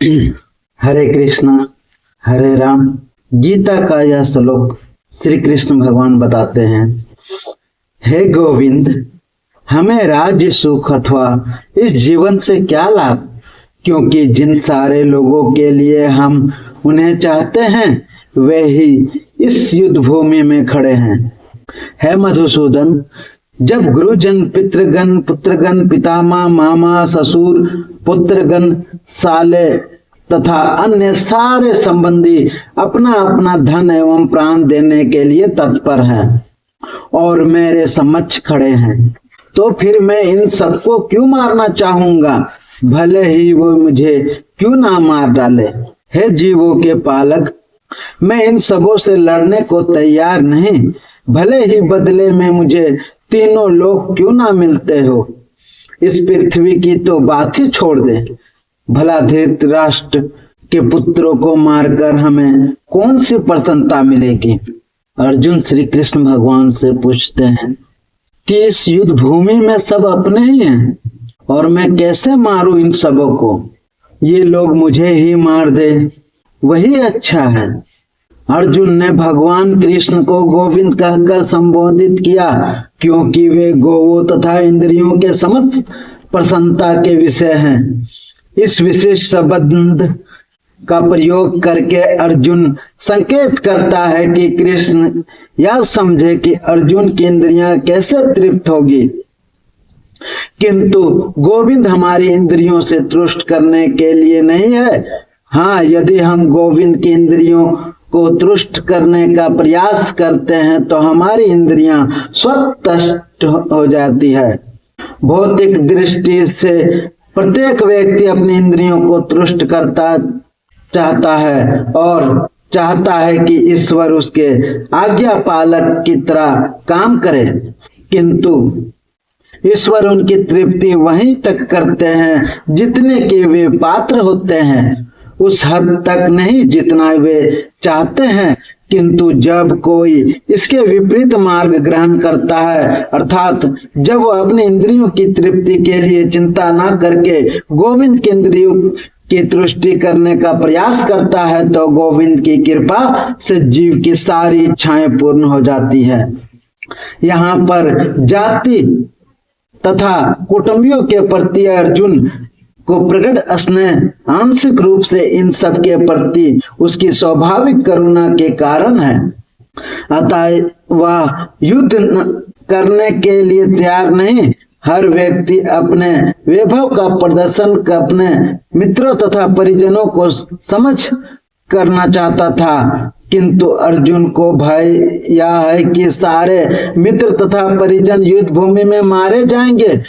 हरे कृष्णा हरे राम। गीता का यह श्लोक श्री कृष्ण भगवान बताते हैं, हे गोविंद, हमें राज्य सुख अथवा इस जीवन से क्या लाभ, क्योंकि जिन सारे लोगों के लिए हम उन्हें चाहते हैं वे ही इस युद्ध भूमि में खड़े हैं। हे मधुसूदन, जब गुरुजन, पितृगण, पुत्रगण, पितामह, मामा, ससुर, पुत्रगण, साले तथा अन्य सारे संबंधी अपना अपना धन एवं प्राण देने के लिए तत्पर हैं और मेरे समक्ष खड़े हैं, तो फिर मैं इन सबको क्यों मारना चाहूंगा, भले ही वो मुझे क्यों ना मार डाले। हे जीवों के पालक, मैं इन सबों से लड़ने को तैयार नहीं, भले ही बदले में मुझे तीनों लोग क्यों ना मिलते हो। इस पृथ्वी की तो बात ही छोड़ दे, भला धृतराष्ट्र के पुत्रों को मारकर हमें कौन सी प्रसन्नता मिलेगी। अर्जुन श्री कृष्ण भगवान से पूछते हैं कि इस युद्ध भूमि में सब अपने ही हैं और मैं कैसे मारूं इन सबों को, ये लोग मुझे ही मार दे वही अच्छा है। अर्जुन ने भगवान कृष्ण को गोविंद कहकर संबोधित किया, क्योंकि वे गोवों तथा इंद्रियों के समस्त प्रसन्नता के विषय हैं। इस विशेष संबंध का प्रयोग करके अर्जुन संकेत करता है कि कृष्ण यह समझे कि अर्जुन की इंद्रियां कैसे तृप्त होगी, किंतु गोविंद हमारी इंद्रियों से तुष्ट करने के लिए नहीं है। हाँ, यदि हम गोविंद की इंद्रियों को तुष्ट करने का प्रयास करते हैं तो हमारी इंद्रियां स्वतः हो जाती है। भौतिक दृष्टि से प्रत्येक व्यक्ति अपनी इंद्रियों को तुष्ट करता चाहता है और चाहता है कि ईश्वर उसके आज्ञा पालक की तरह काम करे, किंतु ईश्वर उनकी तृप्ति वहीं तक करते हैं जितने के वे पात्र होते हैं, उस हद तक नहीं जितना वे चाहते हैं। किंतु जब कोई इसके विपरीत मार्ग ग्रहण करता है, अर्थात जब वो अपनी इंद्रियों की तृप्ति के लिए चिंता ना करके गोविंद की इंद्रियों की तुष्टि करने का प्रयास करता है, तो गोविंद की कृपा से जीव की सारी इच्छाएं पूर्ण हो जाती है। यहाँ पर जाति तथा कुटुंबियों के प्रति अर्जुन को प्रकट स्नेह आंशिक रूप से इन सब के प्रति उसकी स्वाभाविक करुणा के कारण है। अतः वह युद्ध करने के लिए तैयार नहीं। हर व्यक्ति अपने वैभव का प्रदर्शन अपने मित्रों तथा परिजनों को समझ करना चाहता था, किंतु अर्जुन को भय यह है कि सारे मित्र तथा परिजन युद्ध भूमि में मारे जाएंगे।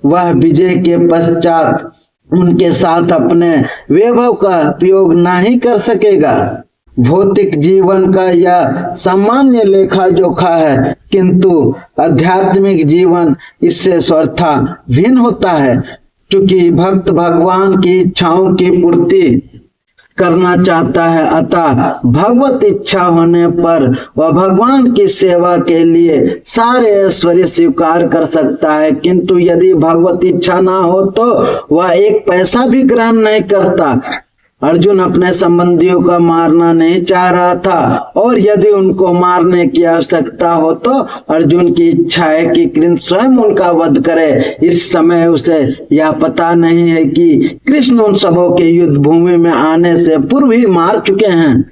वह विजय के पश्चात उनके साथ अपने वैभव का उपयोग नहीं कर सकेगा। भौतिक जीवन का यह सामान्य लेखा जोखा है, किंतु आध्यात्मिक जीवन इससे स्वतः भिन्न होता है। क्योंकि भक्त भगवान की इच्छाओं की पूर्ति करना चाहता है, अतः भगवत इच्छा होने पर वह भगवान की सेवा के लिए सारे ऐश्वर्य स्वीकार कर सकता है, किंतु यदि भगवत इच्छा ना हो तो वह एक पैसा भी ग्रहण नहीं करता। अर्जुन अपने संबंधियों का मारना नहीं चाह रहा था, और यदि उनको मारने की आवश्यकता हो तो अर्जुन की इच्छा है कि कृष्ण स्वयं उनका वध करे। इस समय उसे यह पता नहीं है कि कृष्ण उन सबों के युद्ध भूमि में आने से पूर्व ही मार चुके हैं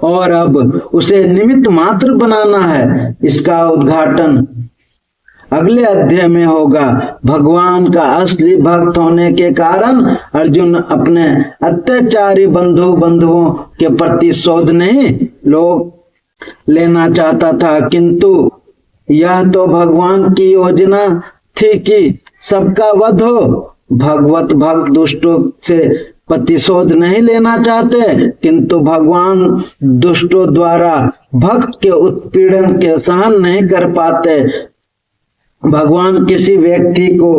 और अब उसे निमित्त मात्र बनाना है। इसका उद्घाटन अगले अध्याय में होगा। भगवान का असली भक्त होने के कारण अर्जुन अपने अत्याचारी बंधुओं के प्रति शोध नहीं लेना चाहता था, किंतु यह तो भगवान की योजना थी कि सबका वध हो। भगवत भक्त दुष्टों से प्रतिशोध नहीं लेना चाहते, किंतु भगवान दुष्टों द्वारा भक्त के उत्पीड़न के सहन नहीं कर पाते। भगवान किसी व्यक्ति को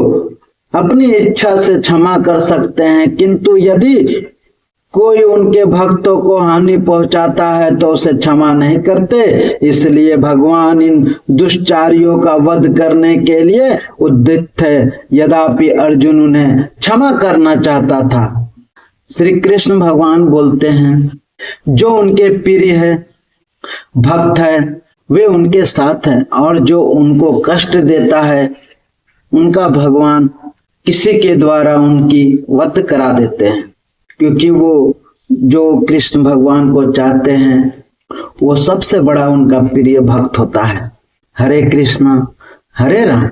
अपनी इच्छा से क्षमा कर सकते हैं, किंतु यदि कोई उनके भक्तों को हानि पहुंचाता है तो उसे क्षमा नहीं करते। इसलिए भगवान इन दुष्चारियों का वध करने के लिए उद्यत थे, यद्यपि अर्जुन उन्हें क्षमा करना चाहता था। श्री कृष्ण भगवान बोलते हैं, जो उनके प्रिय है, भक्त है, वे उनके साथ हैं, और जो उनको कष्ट देता है उनका भगवान किसी के द्वारा उनकी वध करा देते हैं, क्योंकि वो जो कृष्ण भगवान को चाहते हैं वो सबसे बड़ा उनका प्रिय भक्त होता है। हरे कृष्णा हरे राम